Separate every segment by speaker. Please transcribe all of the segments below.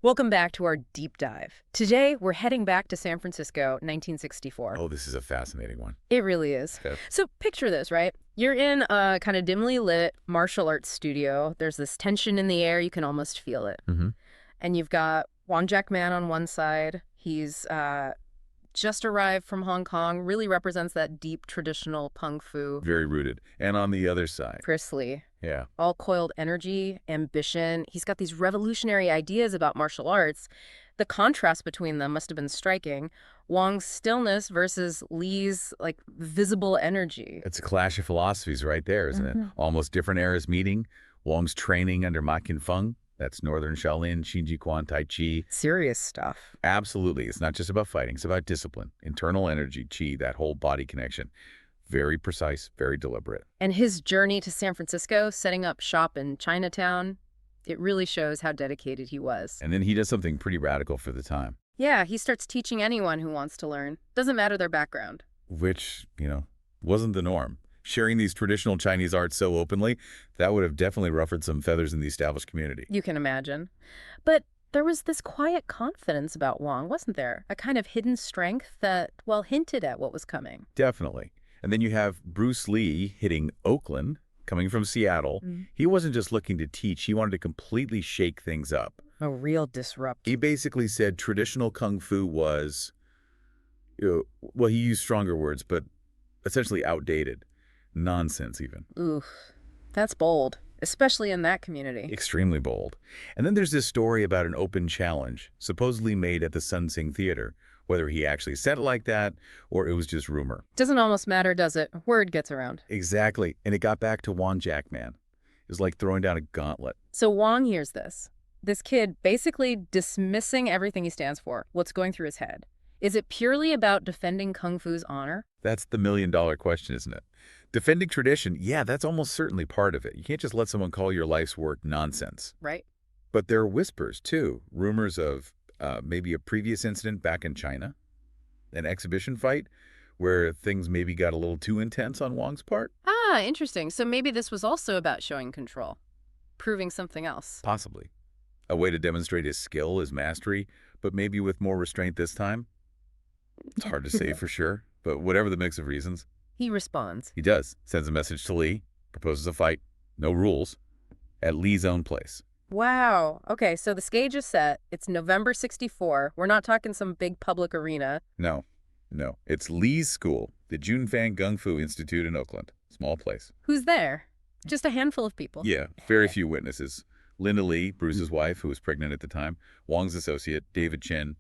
Speaker 1: Welcome back to our deep dive. Today, we're heading back to San Francisco, 1964.
Speaker 2: Oh, this is a fascinating one.
Speaker 1: It really is.
Speaker 2: Okay.
Speaker 1: So picture this, right? You're in a kind of dimly lit martial arts studio. There's this tension in the air. You can almost feel it.
Speaker 2: hmm
Speaker 1: And you've got Wong Jack Man on one side. He's just arrived from Hong Kong, really represents that deep traditional kung fu.
Speaker 2: Very rooted. And on the other side,
Speaker 1: Chris Lee,
Speaker 2: yeah,
Speaker 1: all coiled energy, ambition. He's got these revolutionary ideas about martial arts. The contrast between them must have been striking. Wong's stillness versus Lee's visible energy.
Speaker 2: it's a clash of philosophies right there, isn't it? Almost different eras meeting. Wong's training under Ma Feng. That's Northern Shaolin, Shinji Quan Tai Chi.
Speaker 1: Serious stuff.
Speaker 2: Absolutely. It's not just about fighting. It's about discipline, internal energy, chi, that whole body connection. Very precise, very deliberate.
Speaker 1: And his journey to San Francisco, setting up shop in Chinatown, it really shows how dedicated he was.
Speaker 2: And then he does something pretty radical for the time,
Speaker 1: Yeah, he starts teaching anyone who wants to learn. Doesn't matter their background.
Speaker 2: which, wasn't the norm. Sharing these traditional Chinese arts so openly, that would have definitely ruffled some feathers in the established community.
Speaker 1: You can imagine. But there was this quiet confidence about Wong, wasn't there? A kind of hidden strength that, well, hinted at what was coming.
Speaker 2: Definitely. And then you have Bruce Lee hitting Oakland, coming from Seattle. He wasn't just looking to teach, he wanted to completely shake things up.
Speaker 1: A real disrupt.
Speaker 2: He basically said traditional kung fu was, well, he used stronger words, but essentially outdated. Nonsense even.
Speaker 1: Oof, that's bold, especially in that community.
Speaker 2: Extremely bold. And then there's this story about an open challenge, supposedly made at the Sun Sing Theater. Whether he actually said it like that, or it was just rumor.
Speaker 1: Doesn't almost matter, does it? Word gets around.
Speaker 2: Exactly. And it got back to Wong Jack Man. It was like throwing down a gauntlet.
Speaker 1: So Wong hears this. This kid basically dismissing everything he stands for. What's going through his head? Is it purely about defending Kung Fu's honor?
Speaker 2: That's the million-dollar question, isn't it? Defending tradition, yeah, that's almost certainly part of it. You can't just let someone call your life's work nonsense.
Speaker 1: Right.
Speaker 2: But there are whispers, too. Rumors of maybe a previous incident back in China, an exhibition fight, where things maybe got a little too intense on Wong's part.
Speaker 1: Ah, interesting. So maybe this was also about showing control, proving something else.
Speaker 2: Possibly. A way to demonstrate his skill, his mastery, but maybe with more restraint this time? It's hard to say for sure, but whatever the mix of reasons,
Speaker 1: He responds.
Speaker 2: he does. Sends a message to Lee, proposes a fight, no rules, at Lee's own place.
Speaker 1: Wow. Okay, so the stage is set. It's November 64. We're not talking some big public arena.
Speaker 2: No. It's Lee's school, the Junfang Gung Fu Institute in Oakland. Small place.
Speaker 1: Who's there? Just a handful of people.
Speaker 2: Yeah, very few witnesses. Linda Lee, Bruce's wife, who was pregnant at the time, Wong's associate, David Chen,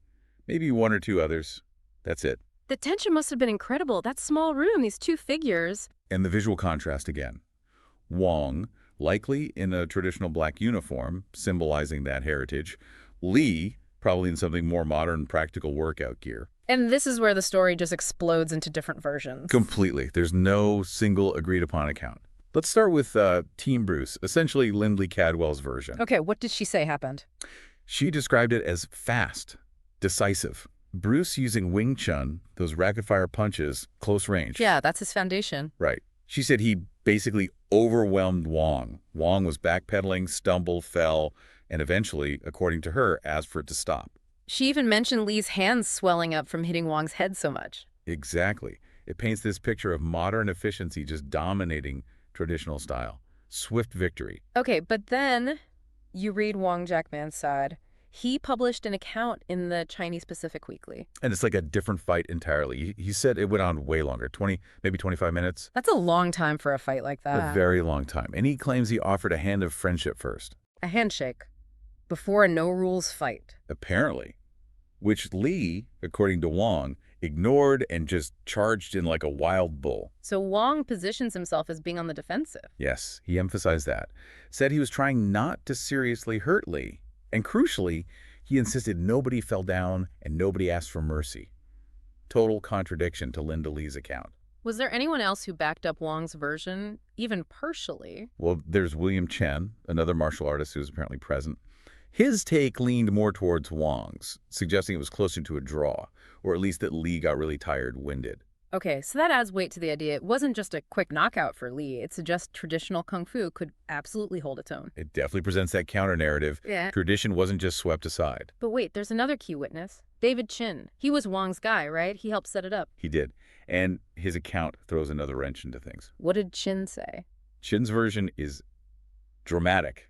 Speaker 2: maybe one or two others. That's it.
Speaker 1: The tension must have been incredible. That small room, these two figures.
Speaker 2: And the visual contrast again. Wong, likely in a traditional black uniform, symbolizing that heritage. Lee, probably in something more modern, practical workout gear.
Speaker 1: And this is where the story just explodes into different versions.
Speaker 2: Completely. There's no single agreed-upon account. Let's start with Team Bruce, essentially Lindley Cadwell's version.
Speaker 1: Okay, what did she say happened?
Speaker 2: She described it as fast, decisive. Bruce using Wing Chun, those rapid-fire punches, close range.
Speaker 1: Yeah, that's his foundation.
Speaker 2: Right. She said he basically overwhelmed Wong. Wong was backpedaling, stumbled, fell, and eventually, according to her, asked for it to stop.
Speaker 1: She even mentioned Lee's hands swelling up from hitting Wong's head so much.
Speaker 2: Exactly. It paints this picture of modern efficiency just dominating traditional style. Swift victory.
Speaker 1: Okay, but then you read Wong Jack Man's side. He published an account in the Chinese Pacific Weekly.
Speaker 2: And it's like a different fight entirely. He said it went on way longer, 20, maybe 25 minutes.
Speaker 1: That's a long time for a fight like that.
Speaker 2: A very long time. And he claims he offered a hand of friendship first.
Speaker 1: A handshake before a no-rules fight.
Speaker 2: Apparently. Which Lee, according to Wong, ignored and just charged in like a wild bull.
Speaker 1: So Wong positions himself as being on the defensive.
Speaker 2: Yes, he emphasized that. Said he was trying not to seriously hurt Lee. And crucially, he insisted nobody fell down and nobody asked for mercy. Total contradiction to Linda Lee's account.
Speaker 1: Was there anyone else who backed up Wong's version, even partially?
Speaker 2: Well, there's William Chen, another martial artist who was apparently present. His take leaned more towards Wong's, suggesting it was closer to a draw, or at least that Lee got really tired, winded.
Speaker 1: Okay, so that adds weight to the idea. It wasn't just a quick knockout for Lee. It suggests traditional kung fu could absolutely hold its own.
Speaker 2: It definitely presents that counter-narrative.
Speaker 1: Yeah.
Speaker 2: Tradition wasn't just swept aside.
Speaker 1: But wait, there's another key witness. David Chin. He was Wong's guy, right? He helped set it up.
Speaker 2: He did. And his account throws another wrench into things.
Speaker 1: What did Chin say?
Speaker 2: Chin's version is dramatic.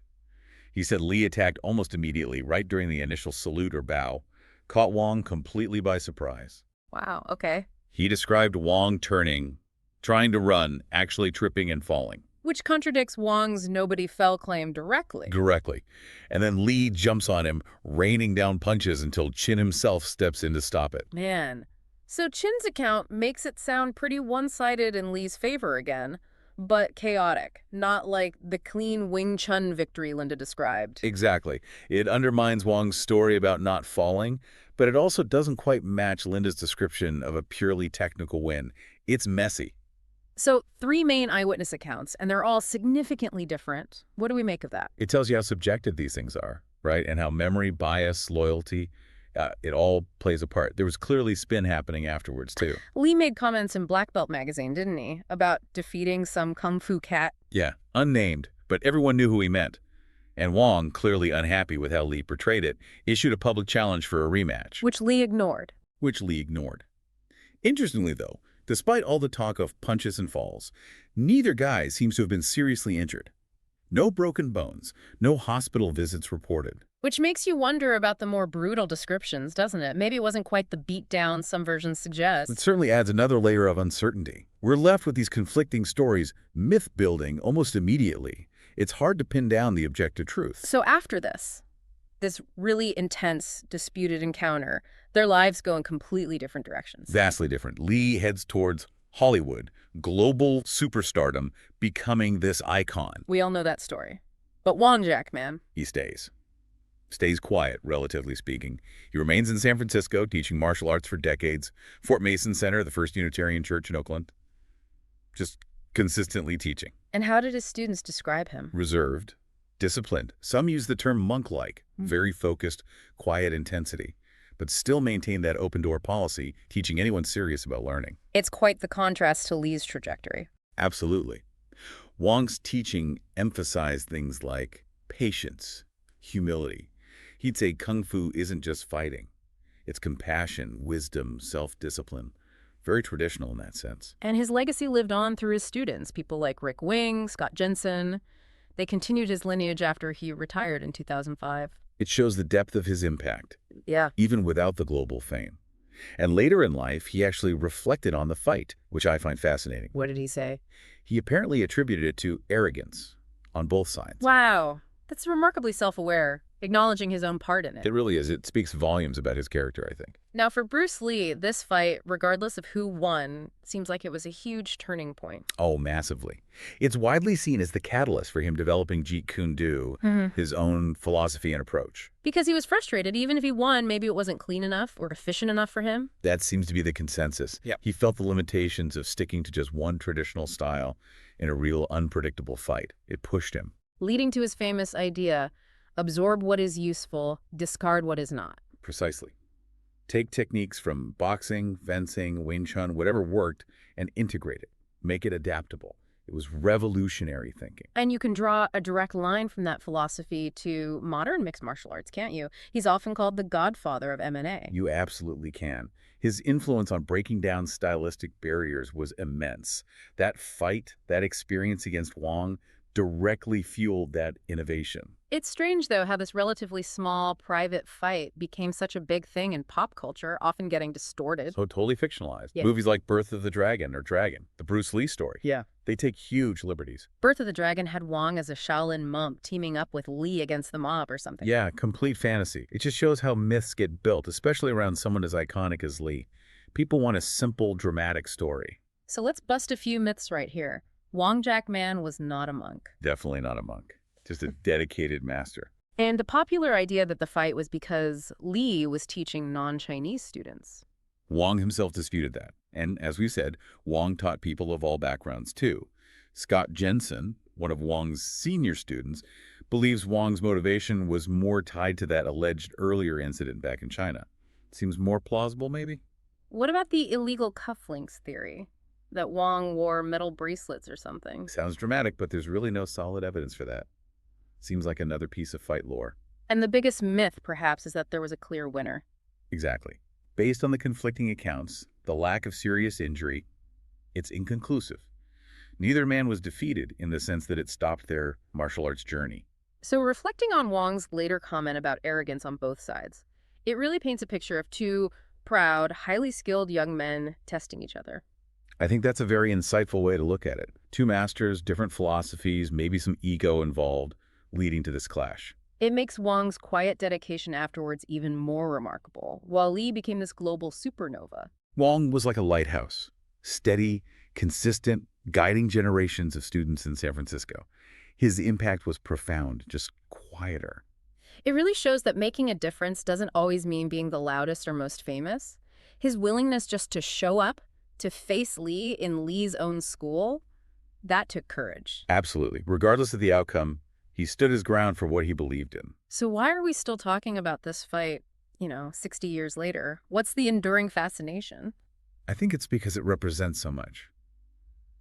Speaker 2: He said Lee attacked almost immediately, right during the initial salute or bow, caught Wong completely by surprise.
Speaker 1: Wow, okay.
Speaker 2: He described Wong turning, trying to run, actually tripping and falling.
Speaker 1: Which contradicts Wong's nobody fell claim directly.
Speaker 2: Directly. And then Lee jumps on him, raining down punches until Chin himself steps in to stop it.
Speaker 1: Man. So Chin's account makes it sound pretty one-sided in Lee's favor again, but chaotic. Not like the clean Wing Chun victory Linda described.
Speaker 2: Exactly. It undermines Wong's story about not falling, but it also doesn't quite match Linda's description of a purely technical win. It's messy.
Speaker 1: So 3 main eyewitness accounts, and they're all significantly different. What do we make of that?
Speaker 2: It tells you how subjective these things are, right? And how memory, bias, loyalty, it all plays a part. There was clearly spin happening afterwards, too.
Speaker 1: Lee made comments in Black Belt magazine, didn't he? About defeating some kung fu cat.
Speaker 2: Yeah, unnamed, but everyone knew who he meant. And Wong, clearly unhappy with how Lee portrayed it, issued a public challenge for a rematch.
Speaker 1: Which Lee ignored.
Speaker 2: Which Lee ignored. Interestingly, though, despite all the talk of punches and falls, neither guy seems to have been seriously injured. No broken bones, no hospital visits reported.
Speaker 1: Which makes you wonder about the more brutal descriptions, doesn't it? Maybe it wasn't quite the beatdown some versions suggest.
Speaker 2: It certainly adds another layer of uncertainty. We're left with these conflicting stories, myth-building almost immediately. It's hard to pin down the objective truth.
Speaker 1: So after this really intense, disputed encounter, their lives go in completely different directions.
Speaker 2: Vastly different. Lee heads towards Hollywood, global superstardom, becoming this icon.
Speaker 1: We all know that story. But Wong Jack Man.
Speaker 2: He stays. Stays quiet, relatively speaking. He remains in San Francisco, teaching martial arts for decades. Fort Mason Center, the first Unitarian church in Oakland. Just consistently teaching.
Speaker 1: And how did his students describe him?
Speaker 2: Reserved, disciplined. Some use the term monk-like, very focused, quiet intensity, but still maintain that open-door policy, teaching anyone serious about learning.
Speaker 1: It's quite the contrast to Lee's trajectory.
Speaker 2: Absolutely. Wong's teaching emphasized things like patience, humility. He'd say kung fu isn't just fighting. It's compassion, wisdom, self-discipline. Very traditional in that sense.
Speaker 1: And his legacy lived on through his students, people like Rick Wing, Scott Jensen. They continued his lineage after he retired in 2005.
Speaker 2: It shows the depth of his impact,
Speaker 1: Yeah.
Speaker 2: even without the global fame. And later in life, he actually reflected on the fight, which I find fascinating.
Speaker 1: What did he say?
Speaker 2: He apparently attributed it to arrogance on both sides.
Speaker 1: Wow. That's remarkably self-aware, acknowledging his own part in it.
Speaker 2: It really is. It speaks volumes about his character, I think.
Speaker 1: Now, for Bruce Lee, this fight, regardless of who won, seems like it was a huge turning point.
Speaker 2: Oh, massively. It's widely seen as the catalyst for him developing Jeet Kune Do, his own philosophy and approach.
Speaker 1: Because he was frustrated. Even if he won, maybe it wasn't clean enough or efficient enough for him.
Speaker 2: That seems to be the consensus.
Speaker 1: Yep.
Speaker 2: He felt the limitations of sticking to just one traditional style in a real unpredictable fight. It pushed him.
Speaker 1: Leading to his famous idea, absorb what is useful, discard what is not.
Speaker 2: Precisely. Take techniques from boxing, fencing, Wing Chun, whatever worked, and integrate it. Make it adaptable. It was revolutionary thinking.
Speaker 1: And you can draw a direct line from that philosophy to modern mixed martial arts, can't you? He's often called the godfather of M&A.
Speaker 2: You absolutely can. His influence on breaking down stylistic barriers was immense. That fight, that experience against Wong, directly fueled that innovation.
Speaker 1: It's strange, though, how this relatively small, private fight became such a big thing in pop culture, often getting distorted.
Speaker 2: So totally fictionalized.
Speaker 1: Yeah.
Speaker 2: Movies like Birth of the Dragon or Dragon, the Bruce Lee story.
Speaker 1: Yeah.
Speaker 2: They take huge liberties.
Speaker 1: Birth of the Dragon had Wong as a Shaolin monk teaming up with Lee against the mob or something.
Speaker 2: Yeah, complete fantasy. It just shows how myths get built, especially around someone as iconic as Lee. People want a simple, dramatic story.
Speaker 1: So let's bust a few myths right here. Wong Jack Man was not a monk.
Speaker 2: Definitely not a monk. Just a dedicated master.
Speaker 1: And a popular idea that the fight was because Lee was teaching non-Chinese students.
Speaker 2: Wong himself disputed that. And as we said, Wong taught people of all backgrounds too. Scott Jensen, one of Wong's senior students, believes Wong's motivation was more tied to that alleged earlier incident back in China. Seems more plausible, maybe?
Speaker 1: What about the illegal cufflinks theory? That Wong wore metal bracelets or something.
Speaker 2: Sounds dramatic, but there's really no solid evidence for that. Seems like another piece of fight lore.
Speaker 1: And the biggest myth, perhaps, is that there was a clear winner.
Speaker 2: Exactly. Based on the conflicting accounts, the lack of serious injury, it's inconclusive. Neither man was defeated in the sense that it stopped their martial arts journey.
Speaker 1: So, reflecting on Wong's later comment about arrogance on both sides, it really paints a picture of two proud, highly skilled young men testing each other.
Speaker 2: I think that's a very insightful way to look at it. Two masters, different philosophies, maybe some ego involved, leading to this clash.
Speaker 1: It makes Wong's quiet dedication afterwards even more remarkable, while Lee became this global supernova.
Speaker 2: Wong was like a lighthouse, steady, consistent, guiding generations of students in San Francisco. His impact was profound, just quieter.
Speaker 1: It really shows that making a difference doesn't always mean being the loudest or most famous. His willingness just to show up, to face Lee in Lee's own school, that took courage.
Speaker 2: Absolutely. Regardless of the outcome, he stood his ground for what he believed in.
Speaker 1: So why are we still talking about this fight, 60 years later? What's the enduring fascination?
Speaker 2: I think it's because it represents so much.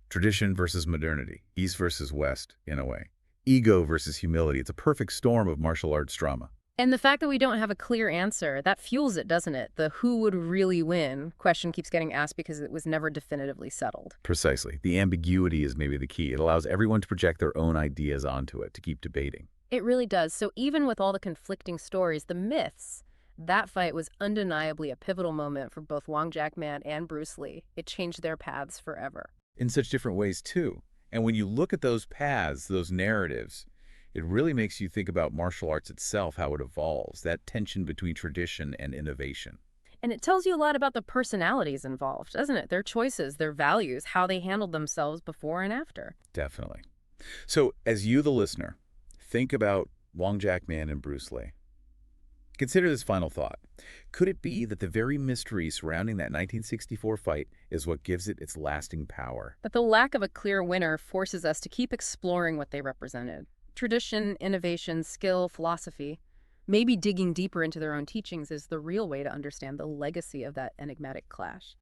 Speaker 2: Tradition versus modernity, East versus West, in a way. Ego versus humility. It's a perfect storm of martial arts drama.
Speaker 1: And the fact that we don't have a clear answer, that fuels it, doesn't it? The who would really win question keeps getting asked because it was never definitively settled.
Speaker 2: Precisely. The ambiguity is maybe the key. It allows everyone to project their own ideas onto it, to keep debating.
Speaker 1: It really does. So even with all the conflicting stories, the myths, that fight was undeniably a pivotal moment for both Wong Jack Man and Bruce Lee. It changed their paths forever.
Speaker 2: In such different ways, too. And when you look at those paths, those narratives, it really makes you think about martial arts itself, how it evolves, that tension between tradition and innovation.
Speaker 1: And it tells you a lot about the personalities involved, doesn't it? Their choices, their values, how they handled themselves before and after.
Speaker 2: Definitely. So, as you, the listener, think about Wong Jack Man and Bruce Lee, consider this final thought. Could it be that the very mystery surrounding that 1964 fight is what gives it its lasting power?
Speaker 1: That the lack of a clear winner forces us to keep exploring what they represented. Tradition, innovation, skill, philosophy. Maybe digging deeper into their own teachings is the real way to understand the legacy of that enigmatic clash.